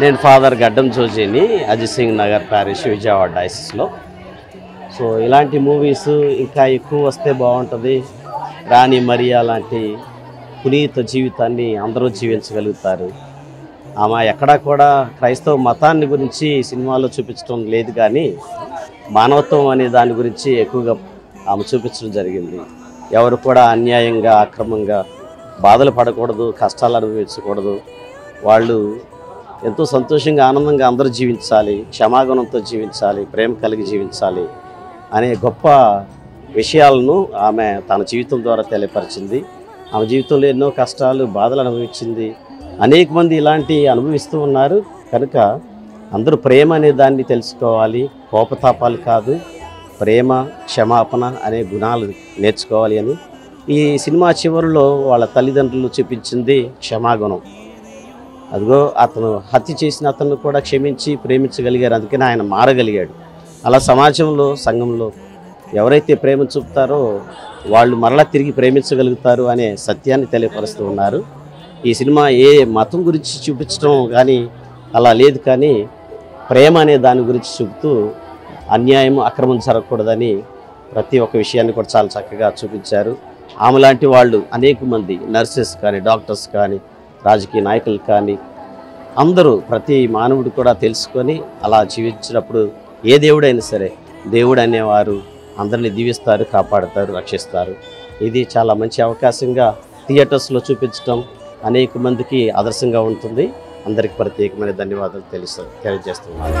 నేను ఫాదర్ గడ్డం జోజీని, Ajit Singh Nagar parish, Vijayawada డయాసిస్లో. So ఇలాంటి మూవీస్ ఇంకా ఎక్కువ వస్తే బాగుంటుంది. రాణి మరియా లాంటి పునీత జీవితాన్ని అందరూ జీవించగలుగుతారు. ఆమె ఎక్కడా కూడా క్రైస్తవ మతాన్ని గురించి సినిమాలో చూపించడం లేదు, కానీ మానవత్వం అనే దాని గురించి ఎక్కువగా ఆమె చూపించడం జరిగింది. ఎవరు కూడా అన్యాయంగా, అక్రమంగా బాధలు పడకూడదు, కష్టాలు అనుభవించకూడదు. వాళ్ళు ఎంతో సంతోషంగా, ఆనందంగా అందరూ జీవించాలి, క్షమాగుణంతో జీవించాలి, ప్రేమ కలిగి జీవించాలి అనే గొప్ప విషయాలను ఆమె తన జీవితం ద్వారా తెలియపరిచింది. ఆమె జీవితంలో ఎన్నో కష్టాలు, బాధలు అనుభవించింది. అనేక మంది ఇలాంటి అనుభవిస్తూ ఉన్నారు. కనుక అందరూ ప్రేమ అనే దాన్ని తెలుసుకోవాలి, కోపతాపాలు కాదు, ప్రేమ, క్షమాపణ అనే గుణాలు నేర్చుకోవాలి అని ఈ సినిమా చివరిలో వాళ్ళ తల్లిదండ్రులు చూపించింది క్షమాగుణం. అదిగో అతను హత్య చేసిన అతను కూడా క్షమించి ప్రేమించగలిగారు, అందుకని ఆయన మారగలిగాడు. అలా సమాజంలో, సంఘంలో ఎవరైతే ప్రేమ చూపుతారో వాళ్ళు మరలా తిరిగి ప్రేమించగలుగుతారు అనే సత్యాన్ని తెలియపరుస్తూ ఉన్నారు. ఈ సినిమా ఏ మతం గురించి చూపించడం కానీ అలా లేదు, కానీ ప్రేమ అనే దాని గురించి చూపుతూ అన్యాయం, అక్రమం జరగకూడదని ప్రతి ఒక్క విషయాన్ని కూడా చాలా చక్కగా చూపించారు. ఆమె లాంటి వాళ్ళు అనేక మంది, నర్సెస్ కానీ, డాక్టర్స్ కానీ, రాజకీయ నాయకులు కానీ, అందరూ, ప్రతి మానవుడు కూడా తెలుసుకొని అలా జీవించినప్పుడు ఏ దేవుడైనా సరే, దేవుడు అనేవారు అందరినీ దీవిస్తారు, కాపాడుతారు, రక్షిస్తారు. ఇది చాలా మంచి అవకాశంగా థియేటర్స్లో చూపించడం అనేక మందికి ఆదర్శంగా ఉంటుంది. అందరికీ ప్రత్యేకమైన ధన్యవాదాలు తెలియజేస్తున్నాను.